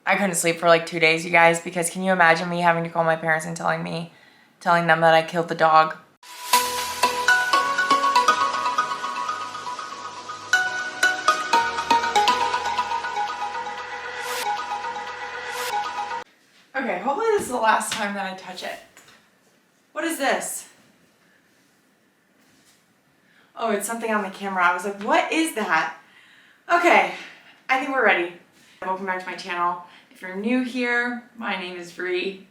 I couldn't sleep for like 2 days, you guys, because can you imagine me having to call my parents and telling them that I killed the dog? Okay, hopefully this is the last time that I touch it. What is this? Oh, it's something on the camera. I was like, what is that? Okay, I think we're ready. Welcome back to my channel. If you're new here, my name is Bree,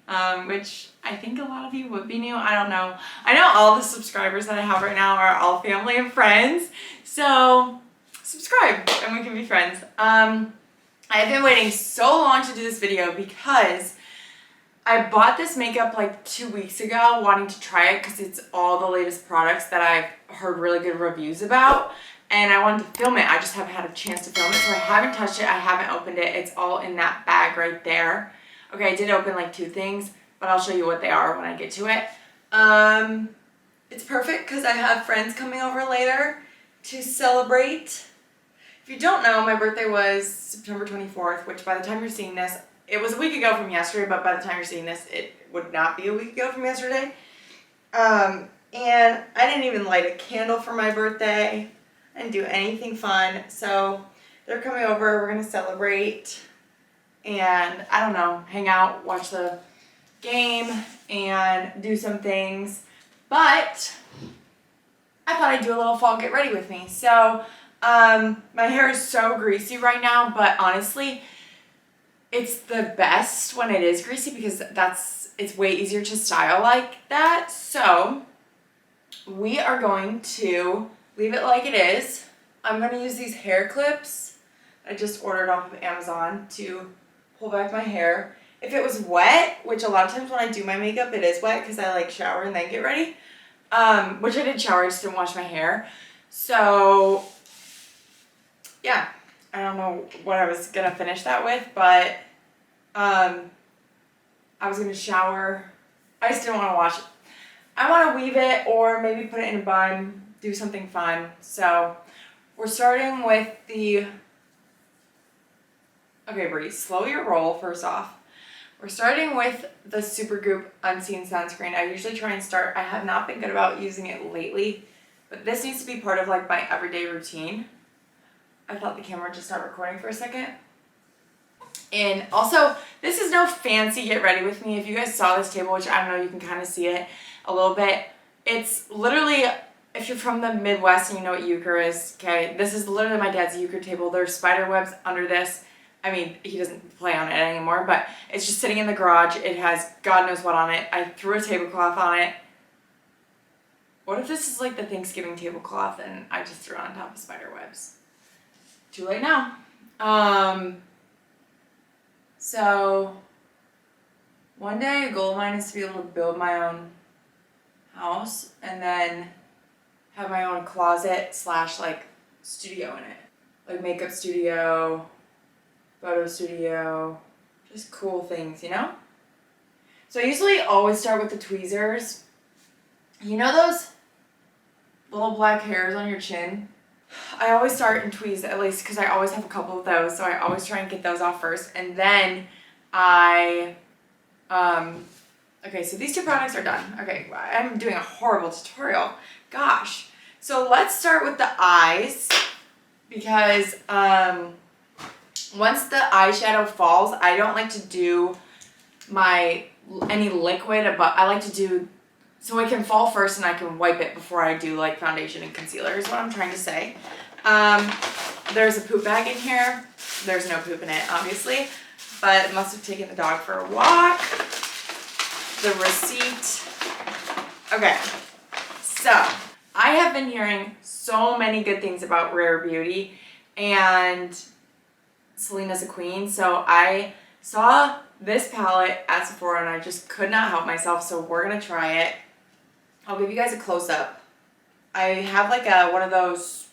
which I think a lot of you would be new. I don't know. I know all the subscribers that I have right now are all family and friends. So subscribe and we can be friends. I have been waiting so long to do this video because I bought this makeup like 2 weeks ago wanting to try it because it's all the latest products that I've heard really good reviews about. And I wanted to film it. I just haven't had a chance to film it. So I haven't touched it. I haven't opened it. It's all in that bag right there. Okay, I did open like 2 things, but I'll show you what they are when I get to it. It's perfect because I have friends coming over later to celebrate. If you don't know, my birthday was September 24th, which by the time you're seeing this, it was a week ago from yesterday, but by the time you're seeing this, it would not be a week ago from yesterday. And I didn't even light a candle for my birthday. I didn't do anything fun. So they're coming over, we're gonna celebrate and I don't know, hang out, watch the game and do some things. But I thought I'd do a little fall get ready with me. So my hair is so greasy right now, but honestly, it's the best when it is greasy because it's way easier to style like that. So we are going to leave it like it is. I'm going to use these hair clips I just ordered off of Amazon to pull back my hair. If it was wet, which a lot of times when I do my makeup it is wet because I like shower and then get ready, which I did shower, I just didn't wash my hair. So yeah, I don't know what I was gonna finish that with, but I was gonna shower. I just didn't want to wash it. I want to weave it or maybe put it in a bun, do something fun. So we're starting with the, okay Bree, slow your roll first off. We're starting with the Supergoop Unseen Sunscreen. I usually try and start, I have not been good about using it lately, but this needs to be part of like my everyday routine. I thought the camera just stopped recording for a second. And also, this is no fancy get ready with me. If you guys saw this table, which I don't know, you can kind of see it a little bit. It's literally, if you're from the Midwest and you know what euchre is, okay, this is literally my dad's euchre table. There's spider webs under this. I mean, he doesn't play on it anymore, but it's just sitting in the garage. It has God knows what on it. I threw a tablecloth on it. What if this is like the Thanksgiving tablecloth and I just threw it on top of spider webs? Too late now. So one day a goal of mine is to be able to build my own house and then have my own closet / like studio in it. Like makeup studio, photo studio, just cool things, you know? So I usually always start with the tweezers. You know those little black hairs on your chin? I always start and tweeze, at least because I always have a couple of those, so I always try and get those off first. And then okay, so these 2 products are done. Okay, I'm doing a horrible tutorial. Gosh. So let's start with the eyes because once the eyeshadow falls, I don't like to do any liquid, but I like to do so it can fall first and I can wipe it before I do like foundation and concealer is what I'm trying to say. There's a poop bag in here. There's no poop in it, obviously, but it must have taken the dog for a walk. The receipt. Okay, so I have been hearing so many good things about Rare Beauty and Selena's a queen. So I saw this palette at Sephora and I just could not help myself. So we're going to try it. I'll give you guys a close-up. I have like one of those,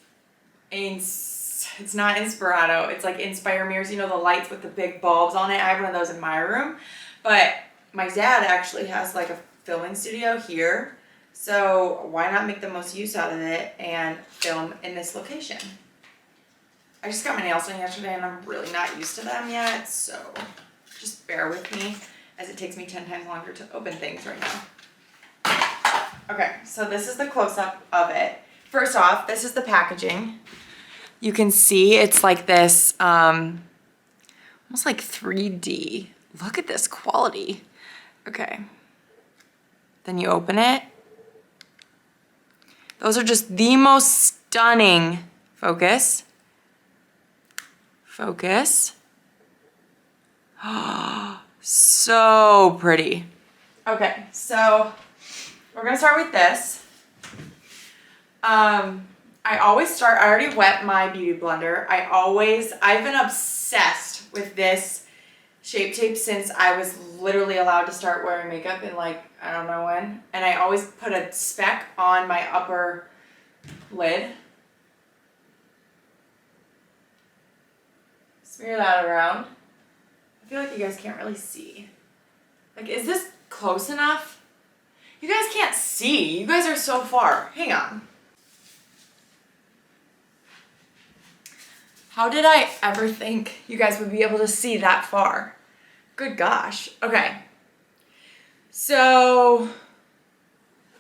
it's not Inspirato, it's like Inspire mirrors, you know, the lights with the big bulbs on it. I have one of those in my room, but my dad actually has like a filming studio here. So why not make the most use out of it and film in this location? I just got my nails done yesterday and I'm really not used to them yet, so bear with me as it takes me 10 times longer to open things right now. Okay, so this is the close-up of it. First off, this is the packaging. You can see it's like this, almost like 3D. Look at this quality. Okay. Then you open it. Those are just the most stunning, focus. Focus. So pretty. Okay, so we're gonna start with this. I already wet my beauty blender. I've been obsessed with this Shape Tape since I was literally allowed to start wearing makeup in like, I don't know when. And I always put a speck on my upper lid. Smear that around. I feel like you guys can't really see. Like, is this close enough? You guys can't see. You guys are so far. Hang on. How did I ever think you guys would be able to see that far? Good gosh. Okay. So,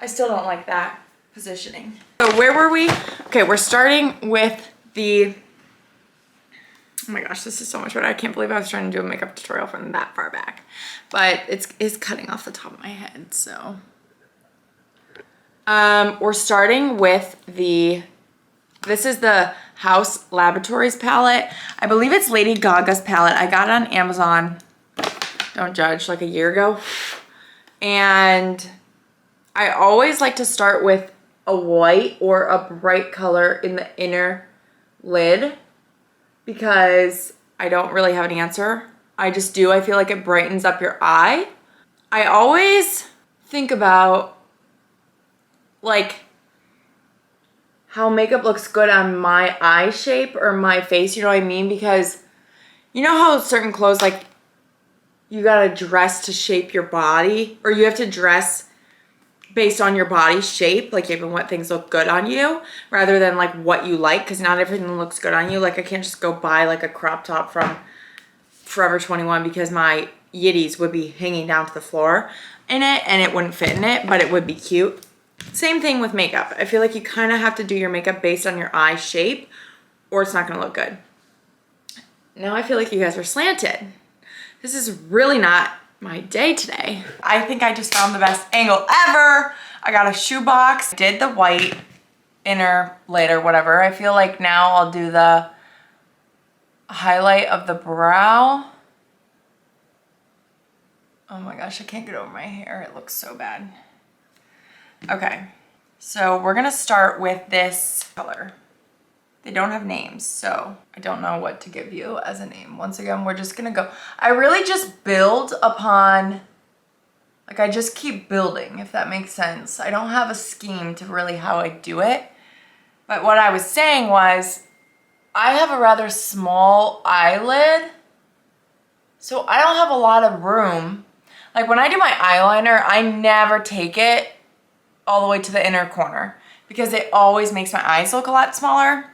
I still don't like that positioning. So where were we? Okay, we're starting with the, oh my gosh, this is so much better. I can't believe I was trying to do a makeup tutorial from that far back. But it's cutting off the top of my head, so. We're starting with this is the House Laboratories palette. I believe it's Lady Gaga's palette. I got it on Amazon, don't judge, like a year ago. And I always like to start with a white or a bright color in the inner lid because I don't really have an answer. I just do. I feel like it brightens up your eye. I always think about like how makeup looks good on my eye shape or my face, you know what I mean? Because you know how certain clothes, like you gotta dress to shape your body, or you have to dress based on your body shape, like even what things look good on you, rather than like what you like, because not everything looks good on you. Like I can't just go buy like a crop top from Forever 21 because my yitties would be hanging down to the floor in it and it wouldn't fit in it, but it would be cute. Same thing with makeup. I feel like you kind of have to do your makeup based on your eye shape or it's not going to look good. Now I feel like you guys are slanted. This is really not my day today. I think I just found the best angle ever. I got a shoebox. Did the white inner lid or whatever. I feel like now I'll do the highlight of the brow. Oh my gosh, I can't get over my hair. It looks so bad. Okay, so we're gonna start with this color. They don't have names, so I don't know what to give you as a name. Once again, we're just gonna go. I really just build upon, like I just keep building, if that makes sense. I don't have a scheme to really how I do it. But what I was saying was, I have a rather small eyelid, so I don't have a lot of room. Like when I do my eyeliner, I never take it all the way to the inner corner because it always makes my eyes look a lot smaller,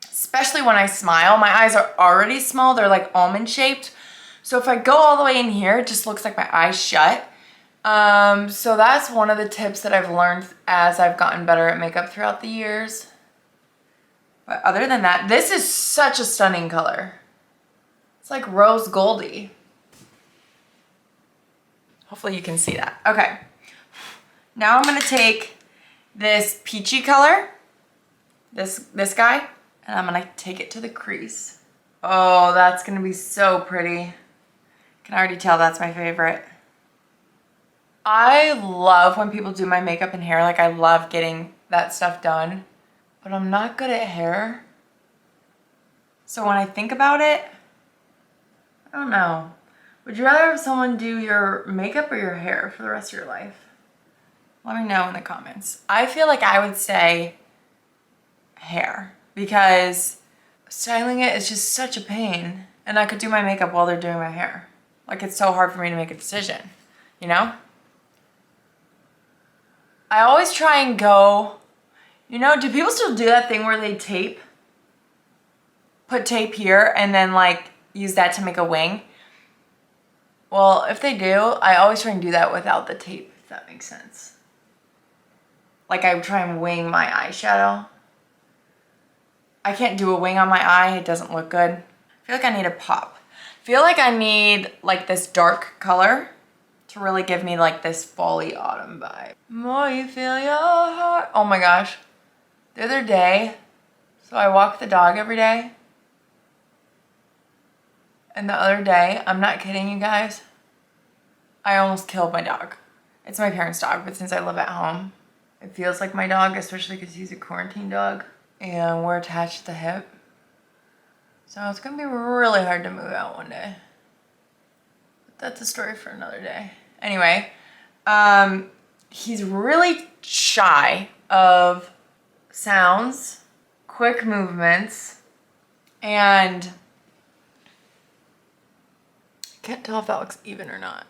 especially when I smile. My eyes are already small. They're like almond shaped. So if I go all the way in here, it just looks like my eyes shut. So that's one of the tips that I've learned as I've gotten better at makeup throughout the years. But other than that, this is such a stunning color. It's like rose goldy. Hopefully you can see that. Okay. Now I'm gonna take this peachy color, this guy, and I'm gonna take it to the crease. Oh, that's gonna be so pretty. I can already tell that's my favorite. I love when people do my makeup and hair. Like I love getting that stuff done, but I'm not good at hair. So when I think about it, I don't know. Would you rather have someone do your makeup or your hair for the rest of your life? Let me know in the comments. I feel like I would say hair because styling it is just such a pain, and I could do my makeup while they're doing my hair. Like it's so hard for me to make a decision, you know? I always try and go, you know, do people still do that thing where they tape? Put tape here and then like use that to make a wing? Well, if they do, I always try and do that without the tape, if that makes sense. Like I try and wing my eyeshadow. I can't do a wing on my eye, it doesn't look good. I feel like I need a pop. I feel like I need like this dark color to really give me like this fally autumn vibe. More you feel your heart. Oh my gosh. The other day, so I walk the dog every day. And the other day, I'm not kidding you guys, I almost killed my dog. It's my parents' dog, but since I live at home, it feels like my dog, especially because he's a quarantine dog. And we're attached at the hip. So it's gonna be really hard to move out one day. But that's a story for another day. Anyway, he's really shy of sounds, quick movements, and I can't tell if that looks even or not.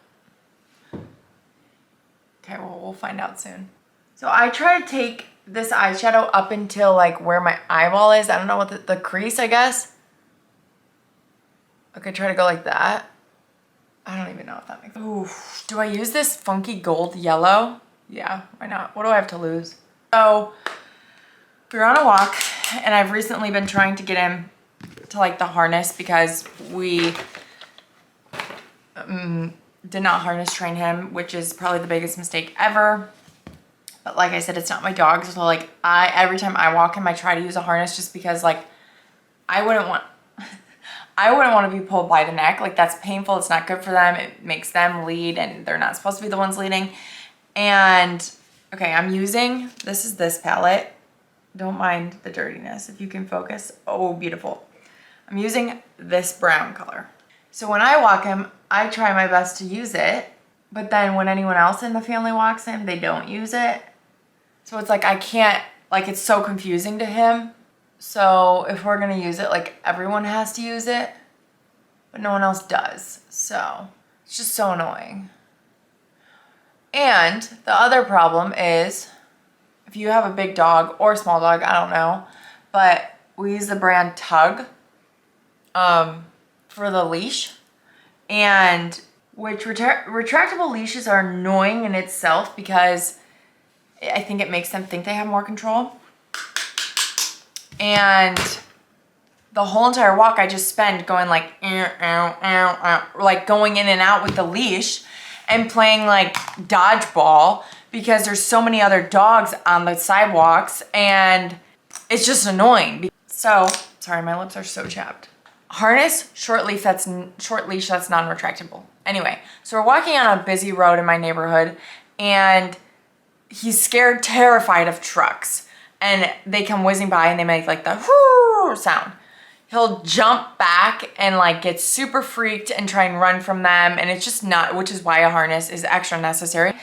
Okay, well, we'll find out soon. So I try to take this eyeshadow up until like where my eyeball is. I don't know what the crease, I guess. Okay, try to go like that. I don't even know if that makes sense. Ooh, do I use this funky gold yellow? Yeah, why not? What do I have to lose? So we were on a walk and I've recently been trying to get him to like the harness because we did not harness train him, which is probably the biggest mistake ever. But like I said, it's not my dog. So like every time I walk him, I try to use a harness just because like I wouldn't want to be pulled by the neck. Like that's painful. It's not good for them. It makes them lead and they're not supposed to be the ones leading. And okay, I'm using, this palette. Don't mind the dirtiness if you can focus. Oh, beautiful. I'm using this brown color. So when I walk him, I try my best to use it. But then when anyone else in the family walks him, they don't use it. So it's like I can't, like it's so confusing to him. So if we're gonna use it, like everyone has to use it, but no one else does. So it's just so annoying. And the other problem is if you have a big dog or a small dog, I don't know, but we use the brand Tug for the leash, and which retractable leashes are annoying in itself because I think it makes them think they have more control. And the whole entire walk I just spend going like, like going in and out with the leash and playing like dodgeball because there's so many other dogs on the sidewalks and it's just annoying. So, sorry, my lips are so chapped. Harness, short leash that's non-retractable. Anyway, so we're walking on a busy road in my neighborhood and he's scared, terrified of trucks. And they come whizzing by and they make like the whoo sound. He'll jump back and like get super freaked and try and run from them. And it's just not, which is why a harness is extra necessary.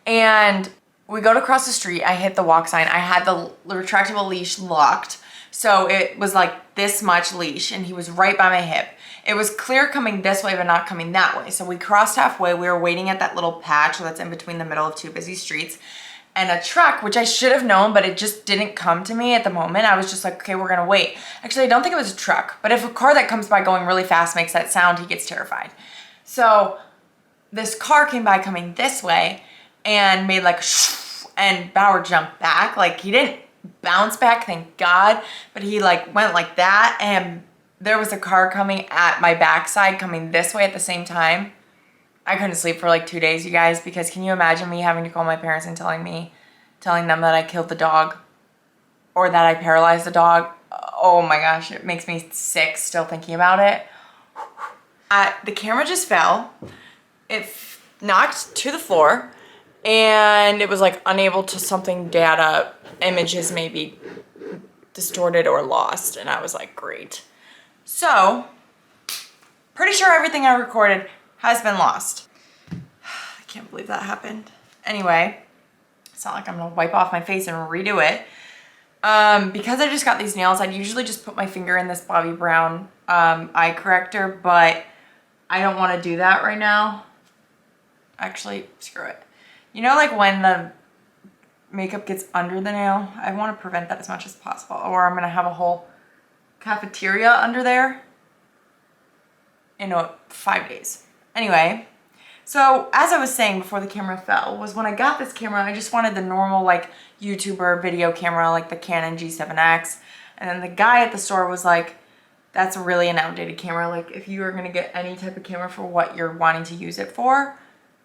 And we go to cross the street. I hit the walk sign. I had the retractable leash locked. So it was like this much leash and he was right by my hip. It was clear coming this way, but not coming that way. So we crossed halfway. We were waiting at that little patch that's in between the middle of two busy streets. And a truck, which I should have known, but it just didn't come to me at the moment. I was just like, okay, we're gonna wait. Actually, I don't think it was a truck, but if a car that comes by going really fast makes that sound, he gets terrified. So this car came by coming this way and made like shh, and Bauer jumped back. Like he didn't bounce back, thank God, but he like went like that and there was a car coming at my backside coming this way at the same time. I couldn't sleep for like 2 days, you guys, because can you imagine me having to call my parents and telling them that I killed the dog or that I paralyzed the dog? Oh my gosh, it makes me sick still thinking about it. The camera just fell. It knocked to the floor and it was like unable to something data, images may be distorted or lost. And I was like, great. So, pretty sure everything I recorded has been lost. I can't believe that happened. Anyway, it's not like I'm gonna wipe off my face and redo it. Because I just got these nails, I'd usually just put my finger in this Bobbi Brown eye corrector, but I don't wanna do that right now. Actually, screw it. You know, like when the makeup gets under the nail, I wanna prevent that as much as possible, or I'm gonna have a whole cafeteria under there in 5 days. Anyway, So as I was saying before the camera fell, was when I got this camera, I just wanted the normal like YouTuber video camera, like the Canon G7X. And then the guy at the store was like, that's really an outdated camera. Like if you are gonna get any type of camera for what you're wanting to use it for,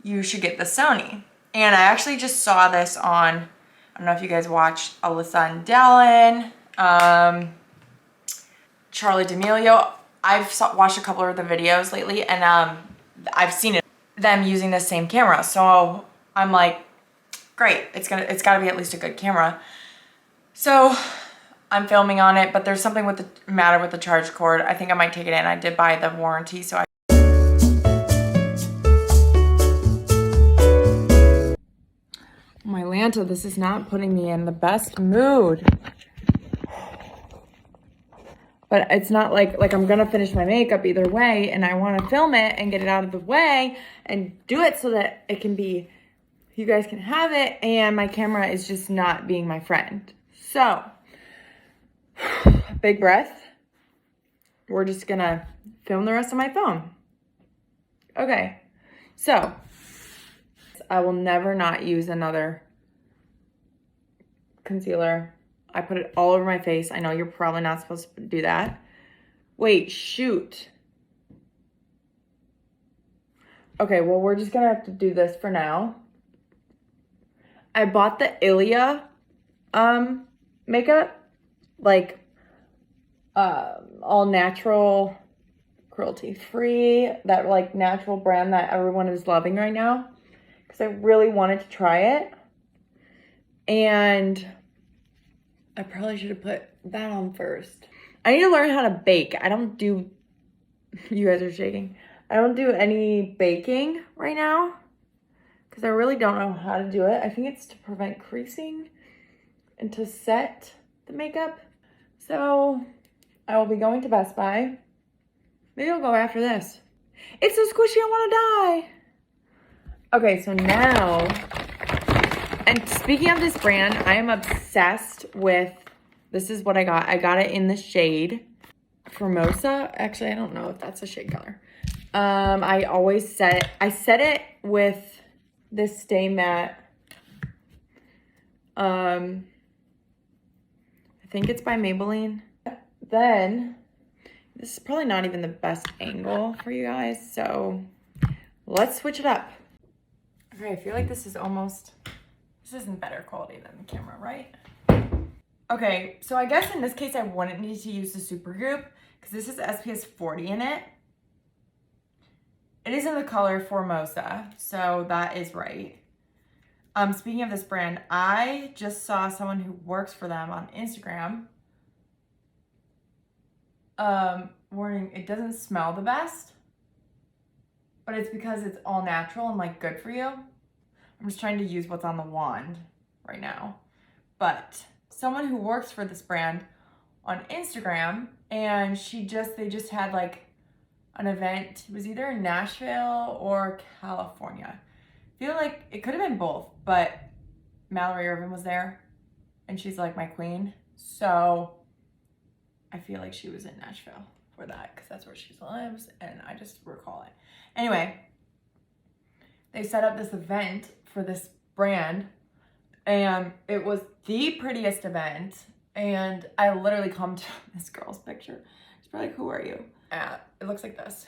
you should get the Sony. And I actually just saw this on, I don't know if you guys watched Alyssa and Dallin, Charlie D'Amelio. I've watched a couple of the videos lately, and I've seen them using the same camera. So I'm like, great, it's gotta be at least a good camera. So I'm filming on it, but there's something with the matter with the charge cord. I think I might take it in. I did buy the warranty, so my Lanta, this is not putting me in the best mood. But it's not like I'm gonna finish my makeup either way, and I wanna film it and get it out of the way and do it so that it can be, you guys can have it, and my camera is just not being my friend. So, big breath. We're just gonna film the rest of my phone. Okay, so I will never not use another concealer. I put it all over my face. I know you're probably not supposed to do that. Wait, shoot. Okay, well, we're just gonna have to do this for now. I bought the ILIA makeup, like all natural, cruelty free, that like natural brand that everyone is loving right now, because I really wanted to try it. And I probably should have put that on first. I need to learn how to bake. I don't do, you guys are shaking. I don't do any baking right now because I really don't know how to do it. I think it's to prevent creasing and to set the makeup. So I will be going to Best Buy. Maybe I'll go after this. It's so squishy, I wanna die. Okay, so now, and speaking of this brand, I am obsessed with, this is what I got. I got it in the shade Formosa. Actually, I don't know if that's a shade color. I always set it with this Stay Matte. I think it's by Maybelline. Then, this is probably not even the best angle for you guys, so let's switch it up. Okay, I feel like this is almost, this isn't better quality than the camera, right? Okay, so I guess in this case I wouldn't need to use the Supergoop because this is SPF 40 in it. It is in the color Formosa, so that is right. Speaking of this brand, I just saw someone who works for them on Instagram. Warning, it doesn't smell the best, but it's because it's all natural and like good for you. I'm just trying to use what's on the wand right now. But someone who works for this brand on Instagram, and they just had like an event. It was either in Nashville or California. I feel like it could have been both, but Mallory Irvin was there and she's like my queen. So I feel like she was in Nashville for that because that's where she lives and I just recall it. Anyway, they set up this event for this brand and it was the prettiest event. And I literally commented on this girl's picture. She's probably like, who are you? It looks like this.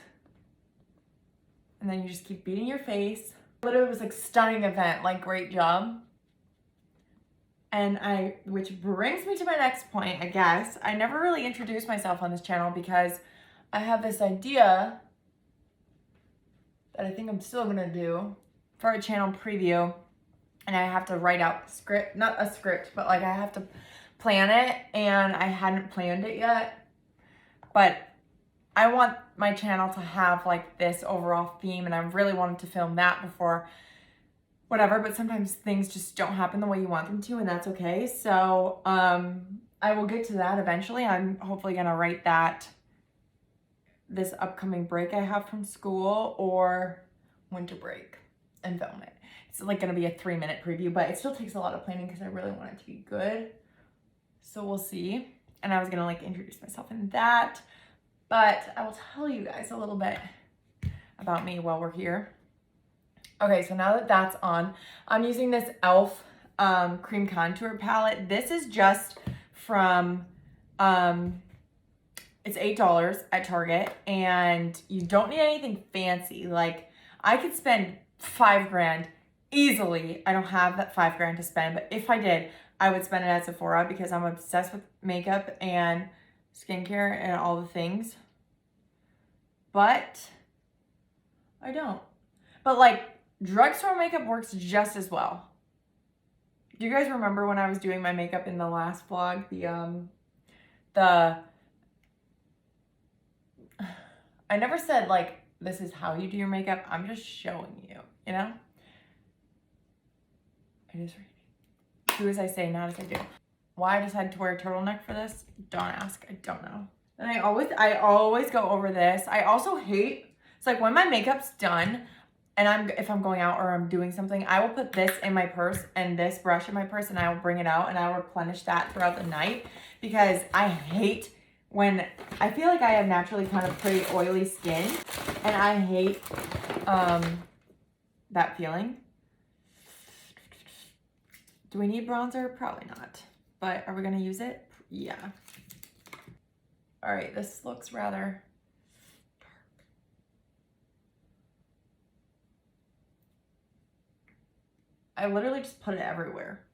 And then you just keep beating your face. Literally, it was like stunning event, like great job. And which brings me to my next point, I guess. I never really introduced myself on this channel because I have this idea that I think I'm still gonna do for a channel preview. And I have to write out the script, not a script, but like I have to plan it and I hadn't planned it yet. But I want my channel to have like this overall theme and I really wanted to film that before whatever, but sometimes things just don't happen the way you want them to and that's okay. So I will get to that eventually. I'm hopefully gonna write that this upcoming break I have from school or winter break and film it. It's like gonna be a 3-minute preview, but it still takes a lot of planning because I really want it to be good. So we'll see. And I was gonna like introduce myself in that. But I will tell you guys a little bit about me while we're here. Okay, so now that that's on, I'm using this e.l.f. Cream Contour Palette. This is just from, it's $8 at Target, and you don't need anything fancy. Like, I could spend $5 grand easily. I don't have that $5 grand to spend, but if I did, I would spend it at Sephora because I'm obsessed with makeup and skincare and all the things. But I don't. But like, drugstore makeup works just as well. Do you guys remember when I was doing my makeup in the last vlog? I never said like, this is how you do your makeup. I'm just showing you, you know? I just read. Do as I say, not as I do. Why I decided to wear a turtleneck for this? Don't ask, I don't know. And I always go over this. I also hate, it's like when my makeup's done, and if I'm going out or I'm doing something, I will put this in my purse and this brush in my purse, and I will bring it out and I will replenish that throughout the night, because I hate when, I feel like I have naturally kind of pretty oily skin, and I hate that feeling. Do we need bronzer? Probably not. But are we gonna use it? Yeah. All right, this looks rather dark. I literally just put it everywhere.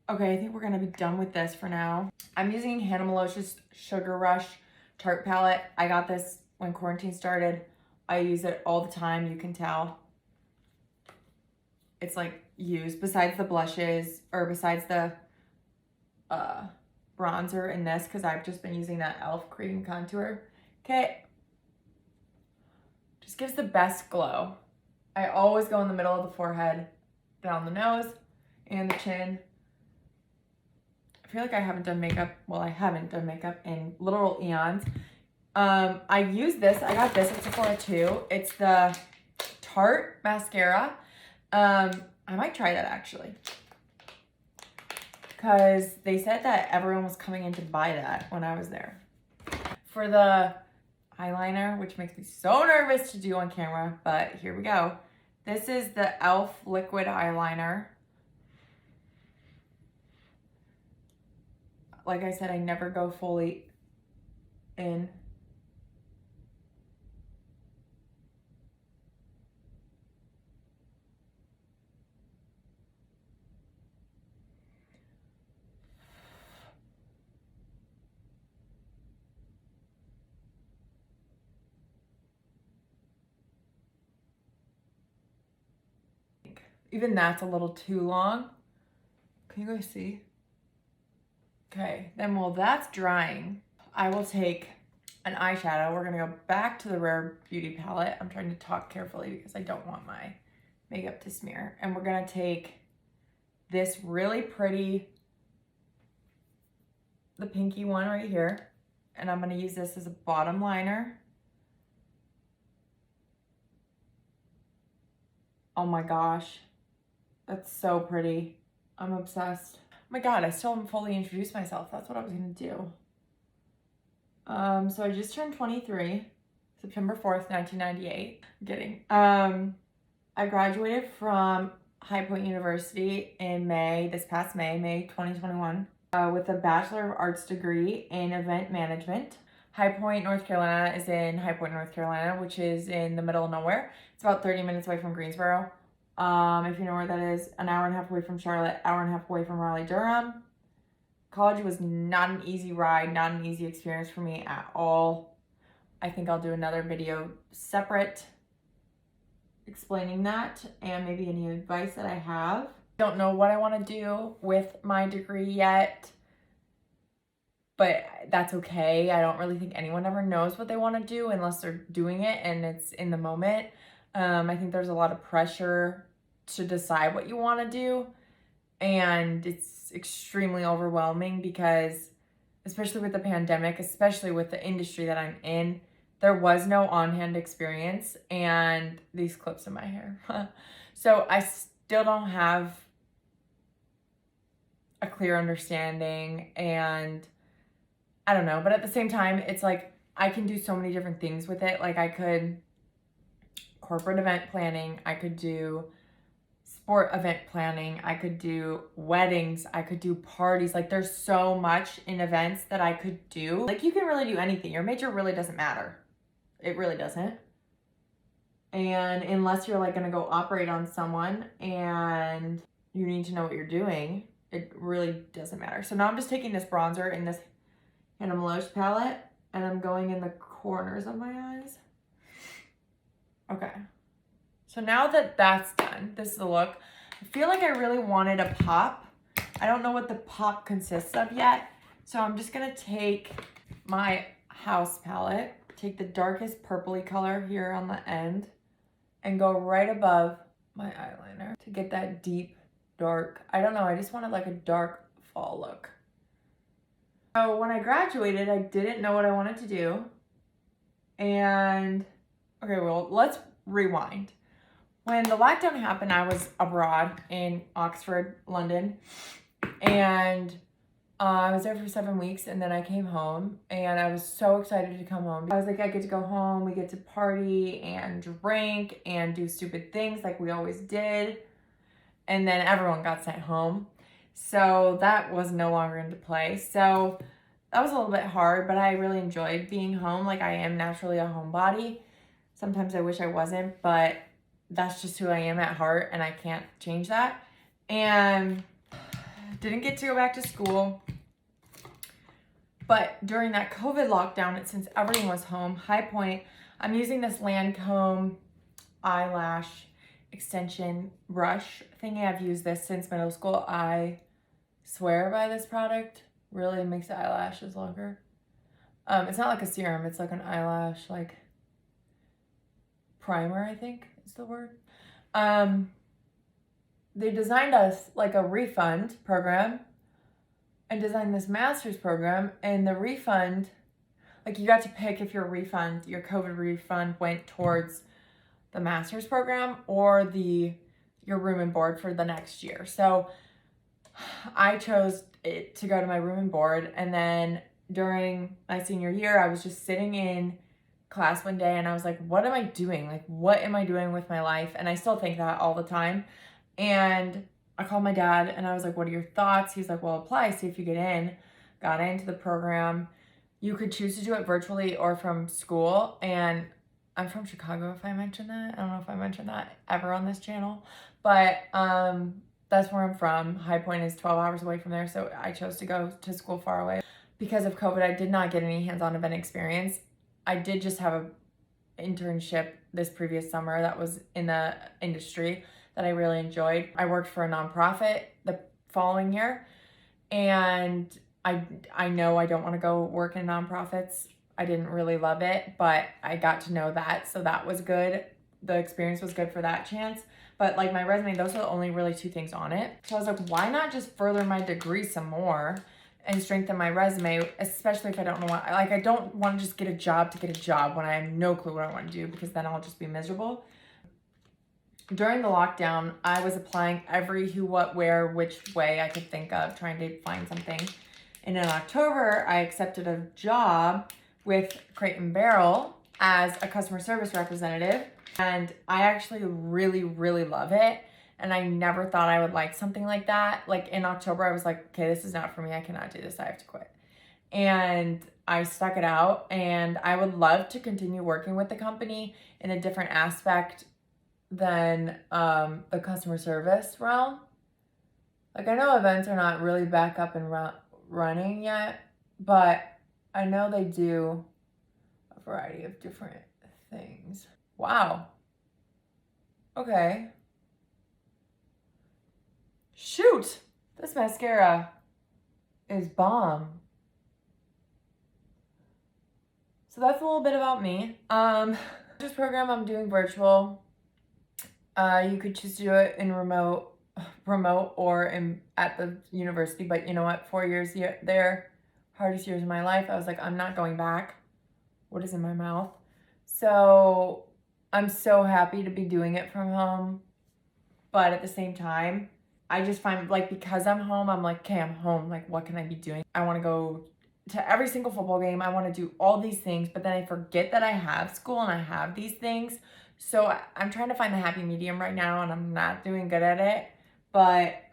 Okay, I think we're gonna be done with this for now. I'm using Hannah Melocious Sugar Rush Tarte palette. I got this when quarantine started. I use it all the time, you can tell. It's like used, besides the blushes, or besides the bronzer in this, because I've just been using that e.l.f. cream contour. Okay. Just gives the best glow. I always go in the middle of the forehead, down the nose, and the chin. I feel like I haven't done makeup, well, I haven't done makeup in literal eons. I use this, I got this at Sephora too. It's the Tarte Mascara. I might try that actually, because they said that everyone was coming in to buy that when I was there. For the eyeliner, which makes me so nervous to do on camera, but here we go. This is the e.l.f. Liquid Eyeliner. Like I said, I never go fully in. Even that's a little too long. Can you guys see? Okay, then while that's drying, I will take an eyeshadow. We're gonna go back to the Rare Beauty palette. I'm trying to talk carefully because I don't want my makeup to smear. And we're gonna take this really pretty, the pinky one right here. And I'm gonna use this as a bottom liner. Oh my gosh. That's so pretty. I'm obsessed. Oh my God, I still haven't fully introduced myself. That's what I was gonna do. So I just turned 23, September 4th, 1998. I'm kidding. I graduated from High Point University in this past May 2021, with a Bachelor of Arts degree in Event Management. High Point, North Carolina is in High Point, North Carolina, which is in the middle of nowhere. It's about 30 minutes away from Greensboro. If you know where that is, an hour and a half away from Charlotte, hour and a half away from Raleigh-Durham. College was not an easy ride, not an easy experience for me at all. I think I'll do another video separate explaining that and maybe any advice that I have. Don't know what I want to do with my degree yet, but that's okay. I don't really think anyone ever knows what they want to do unless they're doing it and it's in the moment. I think there's a lot of pressure to decide what you want to do, and it's extremely overwhelming because, especially with the pandemic, especially with the industry that I'm in, there was no on-hand experience, and these clips in my hair. So I still don't have a clear understanding, and I don't know, but at the same time, it's like I can do so many different things with it. Like I could corporate event planning. I could do sport event planning. I could do weddings. I could do parties. Like there's so much in events that I could do. Like you can really do anything. Your major really doesn't matter. It really doesn't. And unless you're like gonna go operate on someone and you need to know what you're doing, it really doesn't matter. So now I'm just taking this bronzer in this Lancome palette and I'm going in the corners of my eyes. Okay. So now that that's done, this is the look. I feel like I really wanted a pop. I don't know what the pop consists of yet. So I'm just gonna take my house palette, take the darkest purpley color here on the end and go right above my eyeliner to get that deep, dark. I don't know, I just wanted like a dark fall look. So when I graduated, I didn't know what I wanted to do. And, okay, well, let's rewind. When the lockdown happened, I was abroad in Oxford, London, and I was there for 7 weeks, and then I came home, and I was so excited to come home. I was like, I get to go home, we get to party and drink and do stupid things like we always did, and then everyone got sent home. So that was no longer into play. So that was a little bit hard, but I really enjoyed being home. Like I am naturally a homebody. Sometimes I wish I wasn't, but that's just who I am at heart, and I can't change that. And didn't get to go back to school. But during that COVID lockdown, since everything was home, High Point, I'm using this Lancome eyelash extension brush thingy. I've used this since middle school. I swear by this product. Really makes the eyelashes longer. It's not like a serum. It's like an eyelash like primer, I think is the word. They designed us like a refund program and designed this master's program, and the refund, like you got to pick if your refund, your COVID refund went towards the master's program or your room and board for the next year. So I chose it to go to my room and board, and then during my senior year, I was just sitting in class one day and I was like, what am I doing? Like, what am I doing with my life? And I still think that all the time. And I called my dad and I was like, what are your thoughts? He's like, well, apply, see if you get in. Got into the program. You could choose to do it virtually or from school. And I'm from Chicago, if I mentioned that. I don't know if I mentioned that ever on this channel, but that's where I'm from. High Point is 12 hours away from there, so I chose to go to school far away. Because of COVID, I did not get any hands-on event experience. I did just have an internship this previous summer that was in the industry that I really enjoyed. I worked for a nonprofit the following year, and I know I don't want to go work in nonprofits. I didn't really love it, but I got to know that, so that was good. The experience was good for that chance. But like my resume, those are the only really 2 things on it. So I was like, why not just further my degree some more and strengthen my resume, especially if I don't know what, like I don't want to just get a job to get a job when I have no clue what I want to do, because then I'll just be miserable. During the lockdown, I was applying every who, what, where, which way I could think of, trying to find something. And in October, I accepted a job with Crate & Barrel as a customer service representative. And I actually really, really love it. And I never thought I would like something like that. Like in October, I was like, okay, this is not for me. I cannot do this. I have to quit. And I stuck it out. And I would love to continue working with the company in a different aspect than the customer service realm. Like I know events are not really back up and running yet, but I know they do a variety of different things. Wow. Okay. Shoot! This mascara is bomb. So that's a little bit about me. This program I'm doing virtual. You could choose to do it in remote or at the university, but you know what? 4 years there, hardest years of my life. I was like, I'm not going back. What is in my mouth? So I'm so happy to be doing it from home, but at the same time, I just find like, because I'm home, I'm like, okay, I'm home. Like, what can I be doing? I want to go to every single football game. I want to do all these things, but then I forget that I have school and I have these things. So I'm trying to find the happy medium right now, and I'm not doing good at it. But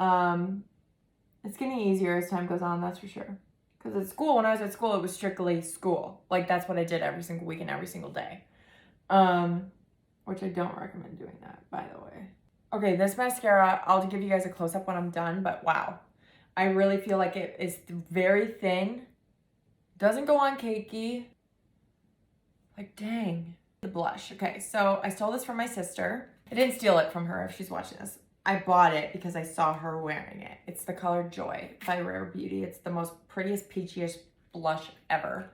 it's getting easier as time goes on, that's for sure. Because at school, when I was at school, it was strictly school. Like, that's what I did every single week and every single day. Which I don't recommend doing that, by the way. Okay, this mascara, I'll give you guys a close-up when I'm done, but wow. I really feel like it is very thin. Doesn't go on cakey. Like, dang. The blush. Okay, so I stole this from my sister. I didn't steal it from her if she's watching this. I bought it because I saw her wearing it. It's the color Joy by Rare Beauty. It's the most prettiest, peachiest blush ever.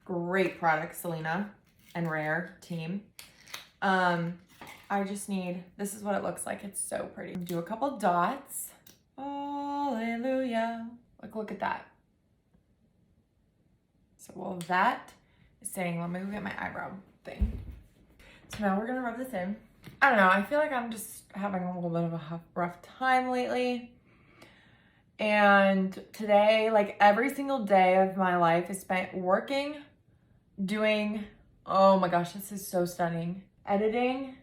Great product, Selena and Rare team. I just need, this is what it looks like. It's so pretty. Do a couple dots. Hallelujah. Like, look at that. So, well, that is saying, let me go get my eyebrow thing. So now we're gonna rub this in. I don't know, I feel like I'm just having a little bit of a rough time lately. And today, like every single day of my life is spent working, doing, oh my gosh, this is so stunning, editing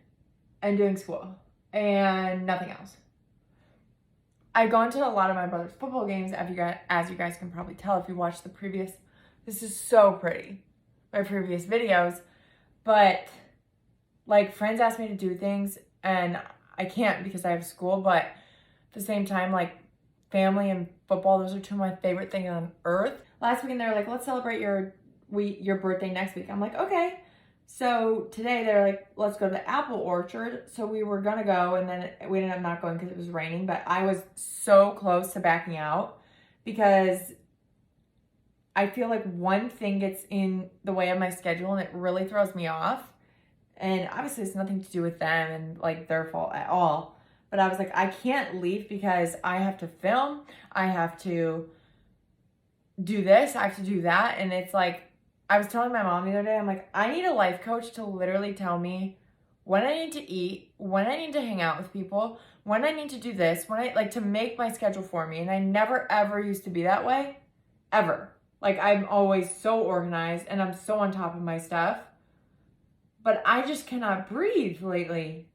and doing school and nothing else. I've gone to a lot of my brother's football games, as you guys can probably tell if you watched the previous, this is so pretty, my previous videos, but like friends ask me to do things and I can't because I have school, but at the same time, like family and football, those are two of my favorite things on earth. Last weekend they were like, let's celebrate your birthday next week. I'm like, okay. So today they're like, let's go to the apple orchard. So we were gonna go and then we ended up not going because it was raining, but I was so close to backing out because I feel like one thing gets in the way of my schedule and it really throws me off. And obviously it's nothing to do with them and like their fault at all. But I was like, I can't leave because I have to film, I have to do this, I have to do that. And it's like, I was telling my mom the other day, I'm like, I need a life coach to literally tell me when I need to eat, when I need to hang out with people, when I need to do this, when I like to make my schedule for me. And I never ever used to be that way, ever. Like I'm always so organized and I'm so on top of my stuff, but I just cannot breathe lately.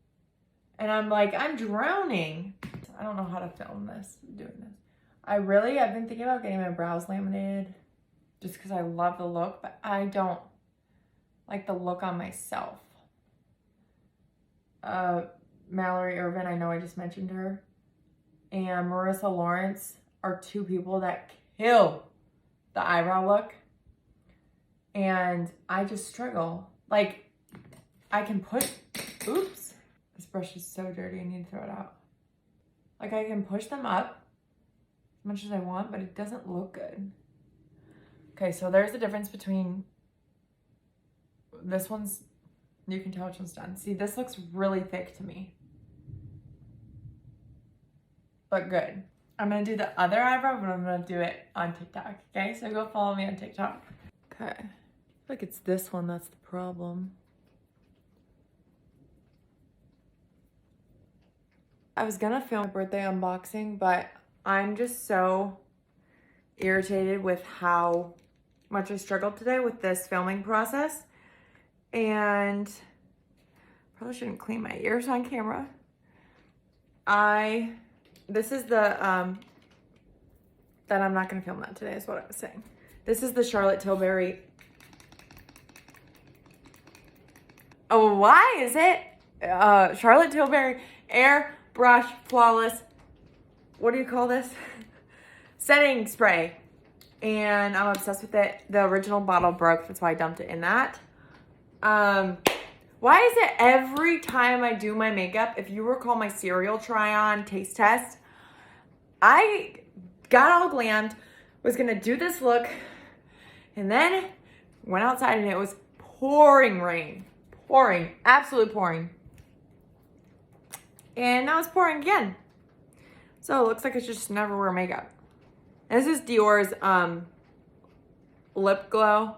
And I'm like, I'm drowning. I don't know how to film this, doing this. I've been thinking about getting my brows laminated just because I love the look, but I don't like the look on myself. Mallory Irvin, I know I just mentioned her, and Marissa Lawrence are two people that kill the eyebrow look. And I just struggle. Like, I can push, oops. This brush is so dirty, I need to throw it out. Like I can push them up as much as I want, but it doesn't look good. Okay, so there's the difference between this one's, you can tell which one's done. See, this looks really thick to me, but good. I'm gonna do the other eyebrow, but I'm gonna do it on TikTok, okay? So go follow me on TikTok. Okay, I feel like it's this one that's the problem. I was gonna film a birthday unboxing, but I'm just so irritated with how much I struggled today with this filming process. And probably shouldn't clean my ears on camera. This is the, that I'm not gonna film that today is what I was saying. This is the Charlotte Tilbury. Oh, why is it? Charlotte Tilbury Air Brush Flawless, what do you call this? Setting spray. And I'm obsessed with it. The original bottle broke, that's why I dumped it in that. Why is it every time I do my makeup, if you recall my cereal try-on taste test, I got all glammed, was gonna do this look, and then went outside and it was pouring rain. Pouring, absolutely pouring. And now it's pouring again. So it looks like I just never wear makeup. This is Dior's lip glow.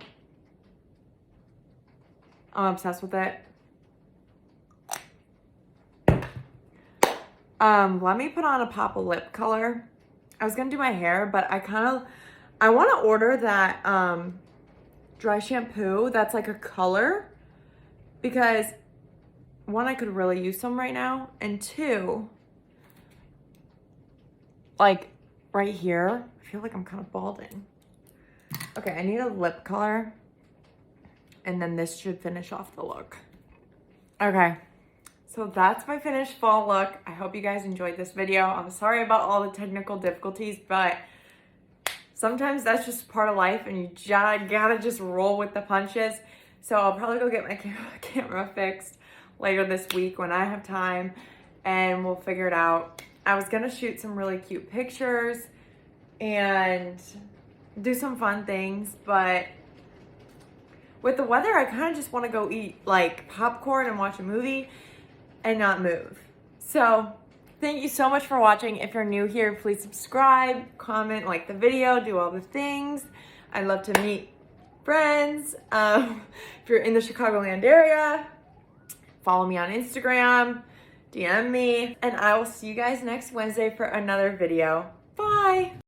I'm obsessed with it. Let me put on a pop of lip color. I was gonna do my hair, but I wanna order that dry shampoo that's like a color, because one, I could really use some right now, and two, like right here, I feel like I'm kind of balding. Okay, I need a lip color, and then this should finish off the look. Okay, so that's my finished fall look. I hope you guys enjoyed this video. I'm sorry about all the technical difficulties, but sometimes that's just part of life, and you gotta just roll with the punches. So I'll probably go get my camera fixed later this week when I have time, and we'll figure it out. I was gonna shoot some really cute pictures and do some fun things, but with the weather, I kind of just want to go eat like popcorn and watch a movie and not move. So thank you so much for watching. If you're new here, please subscribe, comment, like the video, do all the things. I'd love to meet friends. If you're in the Chicagoland area, follow me on Instagram, DM me, and I will see you guys next Wednesday for another video. Bye.